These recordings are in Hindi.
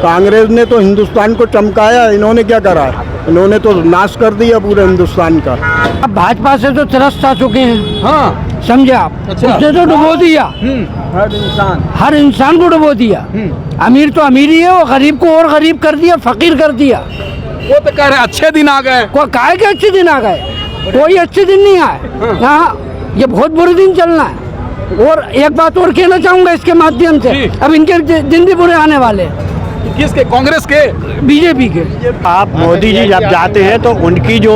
कांग्रेस ने तो हिंदुस्तान को चमकाया, इन्होंने क्या करा? इन्होंने तो नाश कर दिया पूरे हिंदुस्तान का। अब भाजपा से तो त्रस्त आ चुके हैं। हाँ, समझे आप? अच्छा। उसने तो डुबो दिया, हर इंसान को डुबो दिया। अमीर तो अमीर ही है, वो गरीब को और गरीब कर दिया, फकीर कर दिया। वो तो कह रहे अच्छे दिन आ गए। कोई काहे के अच्छे दिन आ गए? कोई अच्छे दिन नहीं आए। हाँ, ये बहुत बुरे दिन चलना है। और एक बात और कहना चाहूंगा इसके माध्यम से, जी। अब इनके दिन भी बुरे आने वाले हैं। किसके? कांग्रेस के? बीजेपी के। आप मोदी जी जब जाते हैं तो उनकी जो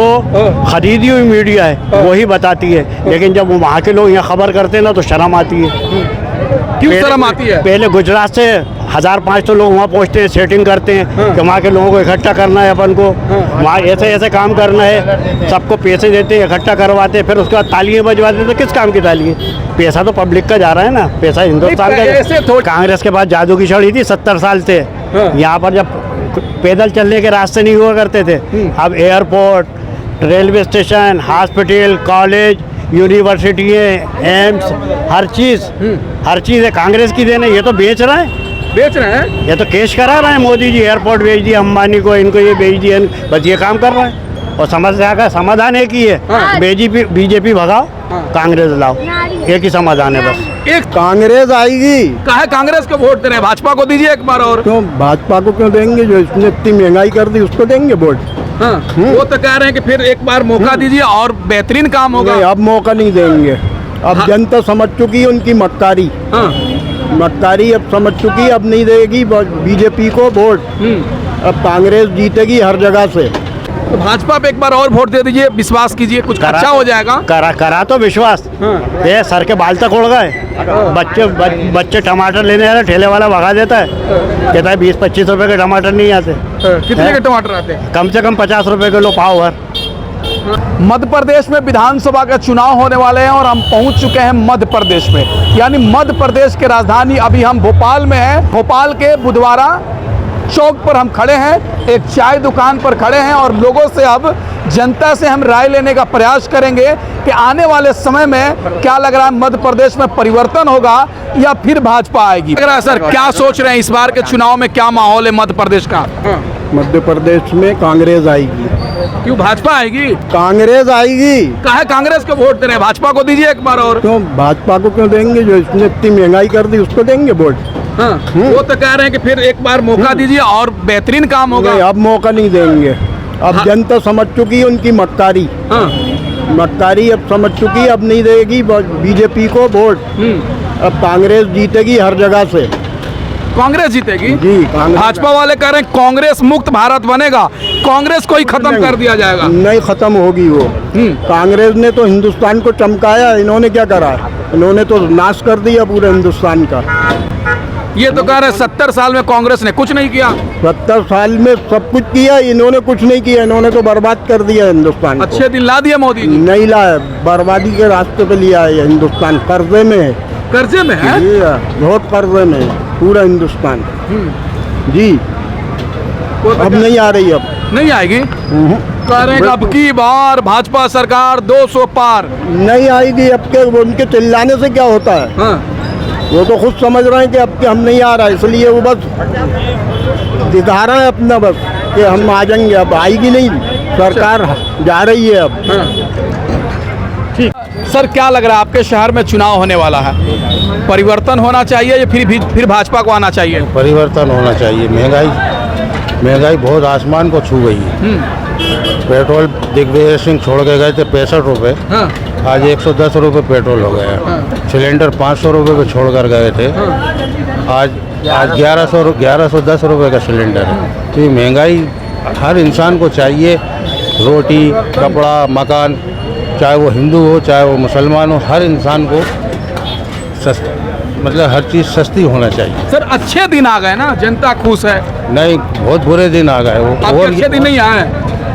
खरीदी हुई मीडिया है वही बताती है, लेकिन जब वहाँ के लोग यहाँ खबर करते हैं ना तो शर्म आती है। क्यों शर्म आती है? पहले गुजरात से 1500 लोग वहाँ पहुँचते हैं, सेटिंग करते हैं कि वहाँ के लोगों को इकट्ठा करना है, अपन को वहाँ ऐसे ऐसे काम करना है, सबको पैसे देते हैं, इकट्ठा करवाते हैं, फिर उसके बाद तालियां बजवाते हैं। तो किस काम की तालियां? पैसा तो पब्लिक का जा रहा है ना, पैसा हिंदुस्तान का। कांग्रेस के बाद जादू की छड़ी थी 70 साल से। यहाँ पर जब पैदल चलने के रास्ते नहीं हुआ करते थे, अब airport, railway station, hospital, college, university, AIIMS, हर चीज़ है कांग्रेस की देन है। ये तो बेच रहे हैं, ये तो केस करा रहे हैं। मोदी जी एयरपोर्ट भेज दिया अंबानी को, इनको ये भेज दिया, बस ये काम कर रहे हैं। और समस्या का समाधान एक ही है, बीजेपी भगाओ, कांग्रेस लाओ, एक ही समाधान है बस। एक कांग्रेस आएगी। कहा कांग्रेस को वोट दे रहे हैं, भाजपा को दीजिए एक बार और। क्यों भाजपा को क्यों देंगे? जो इसने इतनी महंगाई कर दी उसको देंगे वोट। हाँ, वो तो कह रहे हैं कि फिर एक बार मौका दीजिए और बेहतरीन काम होगा। नहीं, अब मौका नहीं देंगे। अब हाँ। जनता समझ चुकी है उनकी मक्कारी। हाँ, मक्कारी अब समझ चुकी है, अब नहीं देगी बीजेपी को वोट। अब कांग्रेस जीतेगी हर जगह से। तो भाजपा पे एक बार और वोट दे दीजिए, विश्वास कीजिए कुछ अच्छा हो जाएगा। करा तो विश्वास, ये सर के बाल तक उड़ गए। बच्चे टमाटर लेने आ रहे, ठेले वाला भगा देता है, कहता है 20-25 रुपए के टमाटर नहीं आते। कितने के टमाटर आते हैं? कम से कम 50 रुपए किलो पाव भर। मध्य प्रदेश में विधानसभा का चुनाव होने वाले हैं और हम पहुंच चुके हैं मध्य प्रदेश में, यानी मध्य प्रदेश के राजधानी अभी हम भोपाल में हैं। भोपाल के बुधवारा चौक पर हम खड़े हैं, एक चाय दुकान पर खड़े हैं और लोगों से अब जनता से हम राय लेने का प्रयास करेंगे कि आने वाले समय में क्या लग रहा है, मध्य प्रदेश में परिवर्तन होगा या फिर भाजपा आएगी। लग रहा है सर, क्या सोच रहे हैं इस बार के चुनाव में, क्या माहौल है मध्य प्रदेश का? मध्य प्रदेश में कांग्रेस आएगी। क्यों भाजपा आएगी? कांग्रेस आएगी। कहा कांग्रेस को वोट दे रहे हैं, भाजपा को दीजिए एक बार और। क्यों भाजपा को क्यों देंगे? जो इसने इतनी महंगाई कर दी उसको देंगे वोट। हाँ, वो तो कह रहे हैं कि फिर एक बार मौका दीजिए और बेहतरीन काम होगा। नहीं, अब मौका नहीं देंगे। अब हाँ। जनता समझ चुकी है उनकी मक्कारी। हाँ, मक्कारी अब समझ चुकी है, अब नहीं देगी बीजेपी को वोट। अब कांग्रेस जीतेगी हर जगह से। कांग्रेस जीतेगी? जी, कांग्रेस। भाजपा वाले कह रहे हैं कांग्रेस मुक्त भारत बनेगा, कांग्रेस को ही खत्म कर दिया जाएगा। नहीं, खत्म होगी वो। कांग्रेस ने तो हिंदुस्तान को चमकाया, इन्होंने क्या करा? इन्होंने तो नाश कर दिया पूरे हिंदुस्तान का। ये तो कह रहे हैं 70 साल में कांग्रेस ने कुछ नहीं किया। 70 साल में सब कुछ किया, इन्होंने कुछ नहीं किया। इन्होंने तो बर्बाद कर दिया हिंदुस्तान को। अच्छे दिन ला दिए मोदी जी? नहीं लाया, बर्बादी के रास्ते पे लिया है हिंदुस्तान। कर्जे में है। कर्जे में है? जी, बहुत कर्जे में है पूरा हिंदुस्तान। जी, अब नहीं आ रही। अब नहीं आएगी? कह रहे हैं कि अब की बार भाजपा सरकार 200 पार। नहीं आएगी। अब के उनके चिल्लाने से क्या होता है? हाँ, वो तो खुद समझ रहे हैं कि अब के हम नहीं आ रहा है, इसलिए वो बस दिखा रहे हैं अपना बस कि हम आ जाएंगे। अब आएगी नहीं, सरकार जा रही है अब। ठीक। सर, क्या लग रहा है आपके शहर में चुनाव होने वाला है, परिवर्तन होना चाहिए या फिर भाजपा को आना चाहिए? परिवर्तन होना चाहिए। महंगाई बहुत आसमान को छू गई है। पेट्रोल दिग्विजय सिंह छोड़ के गए थे 65 रुपये, हाँ, आज 110 रुपये पेट्रोल हो गया। हाँ। सिलेंडर 500 रुपये पे छोड़ कर गए थे, आज 1110 रुपये का सिलेंडर है। तो ये महंगाई हर इंसान को चाहिए, रोटी, कपड़ा, मकान, चाहे वो हिंदू हो चाहे वो मुसलमान हो, हर इंसान को मतलब हर चीज़ सस्ती होना चाहिए। सर अच्छे दिन आ गए ना, जनता खुश है। नहीं, बहुत बुरे दिन आ गए वो। आपके अच्छे दिन नहीं आए?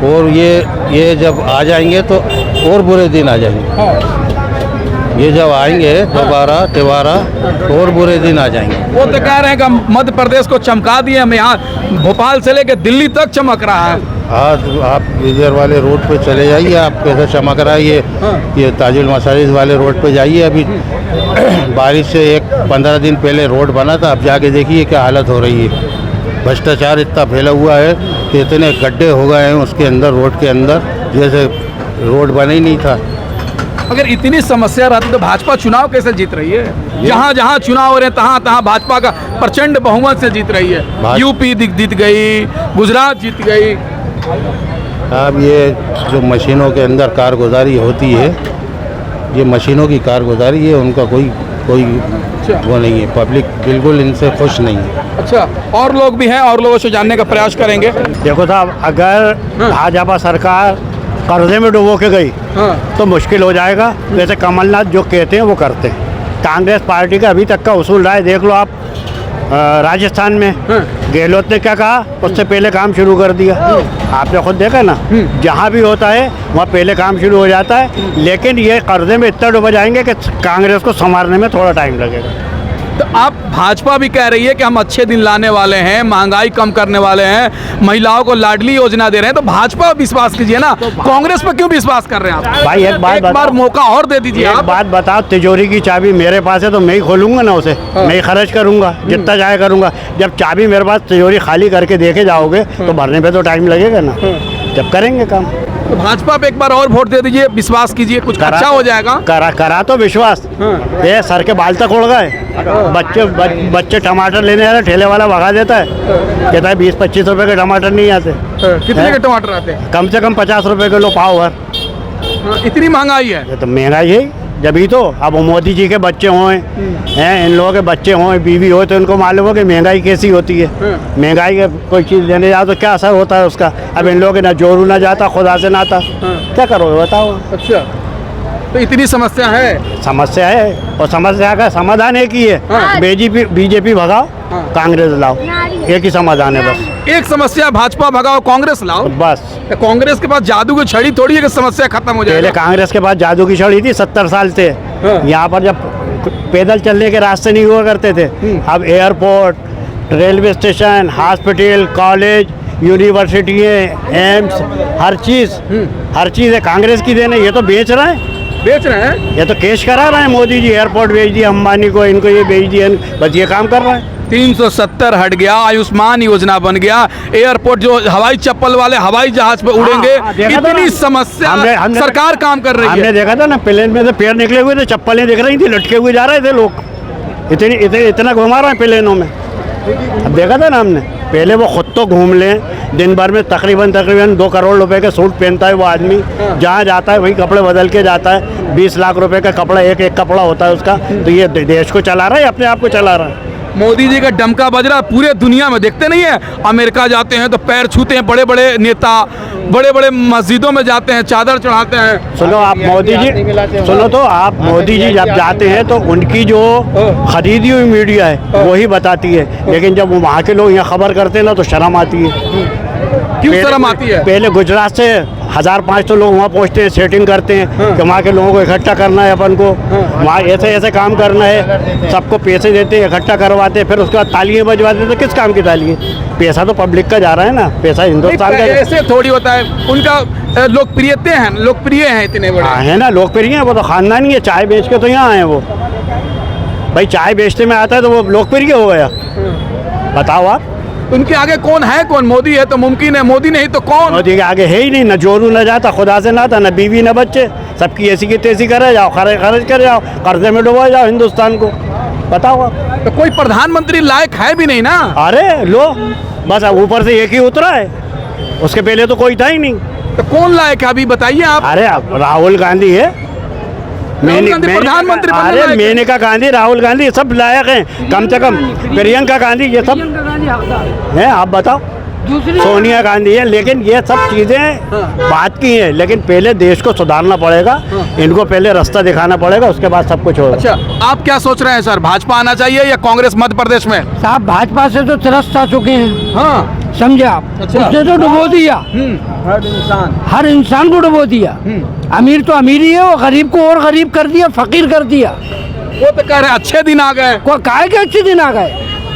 और ये जब आ जाएंगे तो और बुरे दिन आ जाएंगे। ये जब आएंगे दोबारा तिबारा तो और बुरे दिन आ जाएंगे। वो तो कह रहे हैं कि मध्य प्रदेश को चमका दिए हम, यहाँ भोपाल से लेकर दिल्ली तक चमक रहा है। आज आप इधर वाले रोड पे चले जाइए, आप कैसे चमक रहा है। ये ताजुल मसाजिद वाले रोड पे जाइए, अभी बारिश से 15 दिन पहले रोड बना था, अब जाके देखिए क्या हालत हो रही है। भ्रष्टाचार इतना फैला हुआ है कि इतने गड्ढे हो गए हैं उसके अंदर, रोड के अंदर, जैसे रोड बना ही नहीं था। अगर इतनी समस्या रहती तो भाजपा चुनाव कैसे जीत रही है? जहाँ जहाँ चुनाव हो रहे हैं तहाँ तहाँ भाजपा का प्रचंड बहुमत से जीत रही है। यूपी जीत गई, गुजरात जीत गई। अब ये जो मशीनों के अंदर कारगुजारी होती है, ये मशीनों की कारगुजारी है, उनका कोई वो नहीं है। पब्लिक बिल्कुल इनसे खुश नहीं है। अच्छा, और लोग भी हैं, और लोगों से जानने का प्रयास करेंगे। देखो साहब, अगर भाजपा सरकार कर्जे में डुबो के गई तो मुश्किल हो जाएगा। जैसे कमलनाथ जो कहते हैं वो करते हैं। कांग्रेस पार्टी का अभी तक का उसूल रहा है, देख लो आप राजस्थान में गहलोत ने क्या कहा, उससे पहले काम शुरू कर दिया। आपने खुद देखा ना, जहाँ भी होता है वहाँ पहले काम शुरू हो जाता है। लेकिन ये कर्जे में इतना डूब जाएंगे कि कांग्रेस को संवारने में थोड़ा टाइम लगेगा। तो आप भाजपा भी कह रही है कि हम अच्छे दिन लाने वाले हैं, महंगाई कम करने वाले हैं, महिलाओं को लाडली योजना दे रहे हैं, तो भाजपा विश्वास कीजिए ना, कांग्रेस पर क्यों विश्वास कर रहे हैं आप? भाई एक बार मौका और दे दीजिए। एक बात बताओ, तिजोरी की चाबी मेरे पास है तो मैं ही खोलूंगा ना उसे, मैं ही खर्च करूंगा जितना जाए करूंगा। जब चाबी मेरे पास तिजोरी खाली करके देखे जाओगे तो भरने पे तो टाइम लगेगा ना, जब करेंगे काम। तो भाजपा पे एक बार और वोट दे दीजिए, विश्वास कीजिए, कुछ अच्छा हो जाएगा। करा तो विश्वास, ये सर के बाल तक उड़ गए। बच्चे टमाटर लेने आ रहे, ठेले वाला भगा देता है, कहता है 20-25 रुपए के टमाटर नहीं आते। कितने के टमाटर आते हैं? कम से कम 50 रुपए किलो पाव है। इतनी महंगाई है। ये तो महंगाई है, जब तो अब मोदी जी के बच्चे हों हैं, इन लोगों के बच्चे हों, बीवी हो, तो इनको मालूम हो कि महंगाई कैसी होती है। महंगाई का कोई चीज़ लेने जाओ तो क्या असर होता है उसका। अब इन लोगों के ना जोरू ना जाता, खुदा से ना आता, क्या करोगे बताओ। अच्छा, तो इतनी समस्या है। समस्या है, और समस्या का समाधान एक ही है, बीजेपी भगाओ, कांग्रेस लाओ, एक ही समाधान है बस। एक समस्या भाजपा भगाओ, कांग्रेस लाओ, बस। कांग्रेस के पास जादू की छड़ी थोड़ी है कि समस्या खत्म हो जाएगी। पहले कांग्रेस के पास जादू की छड़ी थी 70 साल से। यहाँ पर जब पैदल चलने के रास्ते नहीं हुआ करते थे, अब airport, railway station, hospital, college, university, AIIMS, हर चीज़ है कांग्रेस की देन है। ये तो बेच रहे हैं, ये तो कैश करा रहे हैं। मोदी जी एयरपोर्ट भेज दिया अंबानी को, इनको ये भेज दिया, बस ये काम कर रहे हैं। 370 हट गया, आयुष्मान योजना बन गया, एयरपोर्ट जो हवाई चप्पल वाले हवाई जहाज पे उड़ेंगे। इतनी समस्या सरकार काम कर रही है। हमने देखा था ना, प्लेन में से पैर निकले हुए थे, चप्पलें दिख रही थी, लटके हुए जा रहे थे लोग, इतना घुमा रहे हैं प्लेनों में। अब देखा था ना हमने, पहले वो खुद तो घूम लें, दिन भर में तकरीबन 2 करोड़ रुपए का सूट पहनता है वो आदमी, जहाँ जाता है वही कपड़े बदल के जाता है। 20 लाख रुपए का कपड़ा, एक कपड़ा होता है उसका। तो ये देश को चला रहा है, अपने आप को चला रहा है। मोदी जी का डमका बज रहा पूरे दुनिया में, देखते नहीं है? अमेरिका जाते हैं तो पैर छूते हैं बड़े बड़े नेता, बड़े बड़े मस्जिदों में जाते हैं, चादर चढ़ाते हैं। सुनो आप मोदी जी जब जाते हैं तो उनकी जो खरीदी हुई मीडिया है वही बताती है, लेकिन जब वहाँ के लोग यहाँ खबर करते हैं ना तो शर्म आती है। क्यों शर्म आती है? पहले गुजरात से 1500 लोग वहाँ पहुँचते हैं, सेटिंग करते हैं कि वहाँ के लोगों को इकट्ठा करना है, अपन को वहाँ ऐसे काम करना है, सबको पैसे देते हैं, इकट्ठा करवाते हैं, फिर उसके बाद तालियां बजवाते हैं। तो किस काम की तालियां? पैसा तो पब्लिक का जा रहा है ना, पैसा हिंदुस्तान का। ऐसे थोड़ी होता है, उनका लोकप्रिय हैं इतने बड़े है ना, लोकप्रिय है वो तो खानदानी है। चाय बेच के तो यहाँ आए वो, भाई चाय बेचते में आता है तो वो लोकप्रिय हो गया। बताओ आप, उनके आगे कौन है? कौन? मोदी है तो मुमकिन है, मोदी नहीं तो कौन? मोदी के आगे है ही नहीं, न जोरू न जाता, खुदा से ना आता, न बीवी न बच्चे, सबकी ऐसी की तैसी करे जाओ, खर्च कर जाओ, कर्जे में डुबा जाओ हिंदुस्तान को। बताओ आप, तो कोई प्रधानमंत्री लायक है भी नहीं ना। अरे लो, बस ऊपर से एक ही उतरा है, उसके पहले तो कोई था ही नहीं। तो कौन लायक है अभी बताइए आप? अरे राहुल गांधी है, प्रधानमंत्री। अरे मेनका गांधी, राहुल गांधी सब लायक हैं, कम से कम प्रियंका गांधी, ये सब हैं। आप बताओ, सोनिया गांधी है, लेकिन ये सब चीज़ें बात की हैं, लेकिन पहले देश को सुधारना पड़ेगा, इनको पहले रास्ता दिखाना पड़ेगा, उसके बाद सब कुछ होगा। अच्छा, आप क्या सोच रहे हैं सर, भाजपा आना चाहिए या कांग्रेस मध्य प्रदेश में? साहब भाजपा से तो त्रस्त आ चुके हैं। हाँ, समझे आप? अच्छा। उसने तो डुबो दिया, हर इंसान को डुबो दिया। अमीर तो अमीर ही है, वो गरीब को और गरीब कर दिया, फकीर कर दिया। वो तो कह रहे अच्छे दिन आ गए। कोई काहे के अच्छे दिन आ गए?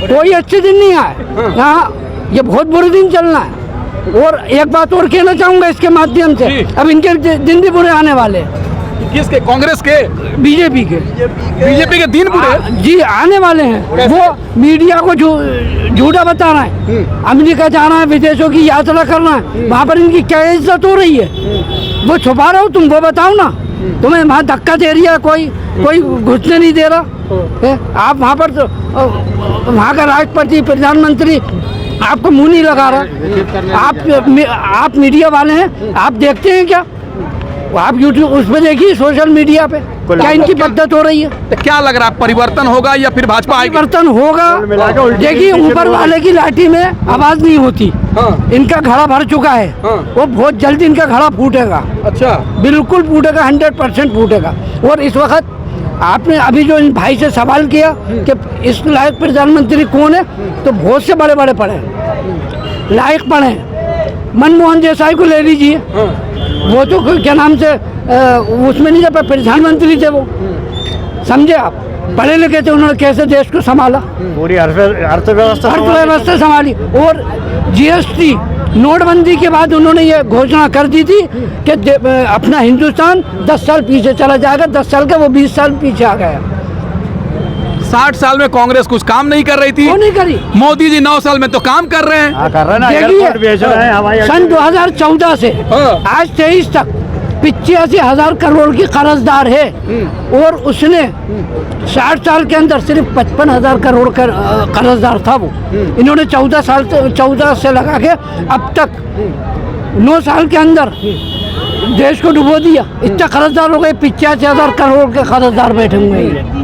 कोई अच्छे दिन नहीं आए। हाँ, ये बहुत बुरे दिन चलना है। और एक बात और कहना चाहूँगा इसके माध्यम से, अब इनके दिन भी बुरे आने वाले। किसके? कांग्रेस के? बीजेपी के। बीजेपी के दिन बुरे? जी आने वाले हैं। वो मीडिया को झूठा बता रहा है। अमेरिका जाना है, विदेशों की यात्रा करना है, वहाँ पर इनकी क्या इज्जत हो रही है? वो छुपा रहा हो तुम, वो बताओ ना। तुम्हें वहाँ धक्का दे रही है, कोई घुसने नहीं दे रहा है। आप वहाँ पर तो वहाँ का राष्ट्रपति, प्रधानमंत्री आपको मुंह नहीं लगा रहा। आप मीडिया वाले हैं, आप देखते हैं क्या? आप यूट्यूब उस पर देखिए, सोशल मीडिया पे क्या इनकी पद्धत हो रही है। तो क्या लग रहा है, परिवर्तन होगा या फिर भाजपा आएगी? परिवर्तन होगा। देखिए ऊपर वाले की लाठी में आवाज नहीं होती। इनका घड़ा भर चुका है। वो बहुत जल्दी इनका घड़ा फूटेगा। अच्छा, बिल्कुल फूटेगा, 100% फूटेगा। और इस वक्त आपने अभी जो इन भाई से सवाल किया कि इस लायक प्रधानमंत्री कौन है, तो बहुत से बड़े बड़े पढ़े, लायक पढ़े। मनमोहन देसाई को ले लीजिए, वो तो क्या नाम से उसमें नहीं जब प्रधानमंत्री थे, वो समझे आप, पढ़े लिखे थे। उन्होंने कैसे देश को संभाला, पूरी अर्थव्यवस्था संभाली। और जीएसटी नोटबंदी के बाद उन्होंने ये घोषणा कर दी थी कि अपना हिंदुस्तान 10 साल पीछे चला जाएगा। 10 साल का वो 20 साल पीछे आ गया। 60 साल में कांग्रेस कुछ काम नहीं कर रही थी। वो नहीं करी। मोदी जी 9 साल में तो काम कर रहे हैं। कर रहे हैं। देखिए सन 2014 से आज 23 तक 85,000 करोड़ की कर्जदार है। और उसने 60 साल के अंदर सिर्फ 55,000 करोड़ कर्जदार था वो। इन्होंने 14 से लगा के अब तक 9 साल के अंदर देश को डुबो दिया। इतना कर्जदार हो गए, 85,000 करोड़ के कर्जदार बैठे हुए हैं।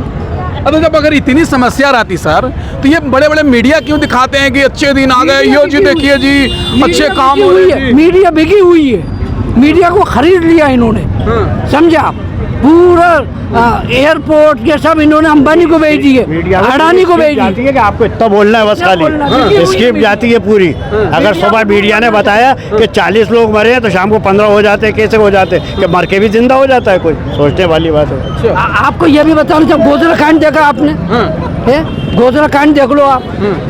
अब जब अगर इतनी समस्या रहती सर, तो ये बड़े बड़े मीडिया क्यों दिखाते हैं कि अच्छे दिन आ गए, यो जी देखिए जी अच्छे काम हो रहे हैं? मीडिया बिकी हुई है, मीडिया को खरीद लिया इन्होंने, समझे आप। पूरा एयरपोर्ट ये सब इन्होंने अंबानी को भेज दिए, अडानी को भेज दिए। है कि आपको इतना बोलना है बस, खाली स्क्रिप्ट जाती है पूरी। अगर सुबह मीडिया ने बताया कि 40 लोग मरे हैं तो शाम को 15 हो जाते हैं, कैसे हो जाते हैं कि मर के भी जिंदा हो जाता है? कोई सोचने वाली बात है। आपको ये भी बताओ, जब गोजरा कांड देखा आपने, गोजरा कांड देख लो आप।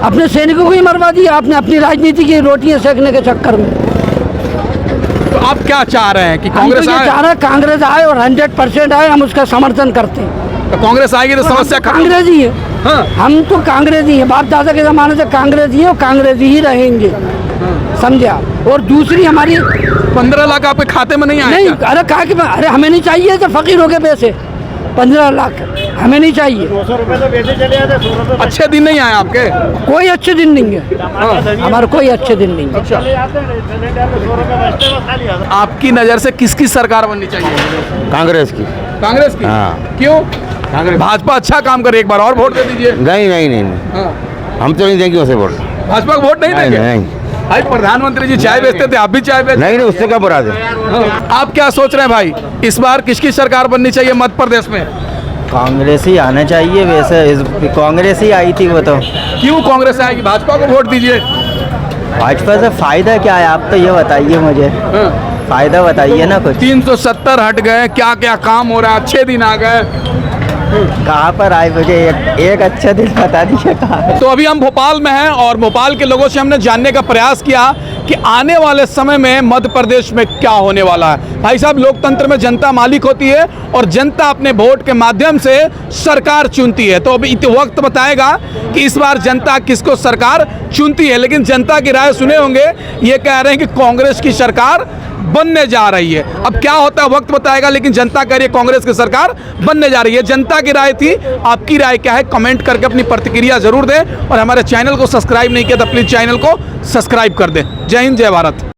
अपने सैनिकों को ही मरवा दिया आपने, अपनी राजनीति की रोटियां सेकने के चक्कर में। तो आप क्या चाह रहे हैं कि कांग्रेस आए? चाह रहे हैं कांग्रेस आए और 100% आए, हम उसका समर्थन करते हैं। तो कांग्रेस आएगी तो समस्या कांग्रेस ही है। हम तो कांग्रेस ही है, बाप दादा के जमाने से कांग्रेस ही है और कांग्रेस ही रहेंगे, समझे आप। और दूसरी हमारी 15 लाख आपके खाते में नहीं आए? नहीं, अरे कहा कि अरे हमें नहीं चाहिए तो फकीर हो के पैसे 15 लाख हमें नहीं चाहिए। 200 रुपए तो वैसे चले जाते, 100 रुपए अच्छे दिन नहीं आए आपके? कोई अच्छे दिन नहीं है, हमारे कोई अच्छे दिन नहीं है। आपकी नज़र से किसकी सरकार बननी चाहिए? कांग्रेस की। कांग्रेस की? हाँ। क्यों? भाजपा अच्छा काम करे, एक बार और वोट दे दीजिए। नहीं, हम तो नहीं देंगे उसे वोट। भाजपा को वोट नहीं देंगे? भाई प्रधानमंत्री जी चाय बेचते थे, आप भी चाय बेचते? नहीं, उससे क्या बुरा है। आप क्या सोच रहे हैं भाई, इस बार किसकी सरकार बननी चाहिए मध्य प्रदेश में? कांग्रेस ही आना चाहिए। वैसे कांग्रेस ही आई थी वो तो। क्यों कांग्रेस आएगी? भाजपा को वोट दीजिए। भाजपा से फायदा क्या है, आप तो ये बताइए मुझे। फायदा बताइए ना कुछ। 370 हट गए, क्या क्या काम हो रहा है, अच्छे दिन आ गए। कहाँ पर आए, मुझे एक अच्छा दिन बता दीजिए कहाँ। तो अभी हम भोपाल में हैं और भोपाल के लोगों से हमने जानने का प्रयास किया कि आने वाले समय में मध्य प्रदेश में क्या होने वाला है। भाई साहब, लोकतंत्र में जनता मालिक होती है और जनता अपने वोट के माध्यम से सरकार चुनती है। तो अभी वक्त बताएगा कि इस बार जनता किसको सरकार चुनती है। लेकिन जनता की राय सुने होंगे, ये कह रहे हैं कि कांग्रेस की सरकार बनने जा रही है। अब क्या होता है वक्त बताएगा, लेकिन जनता कह रही है कांग्रेस की सरकार बनने जा रही है। जनता की राय थी, आपकी राय क्या है? कमेंट करके अपनी प्रतिक्रिया जरूर दें और हमारे चैनल को सब्सक्राइब नहीं किया तो प्लीज चैनल को सब्सक्राइब कर दें। जय हिंद, जय भारत।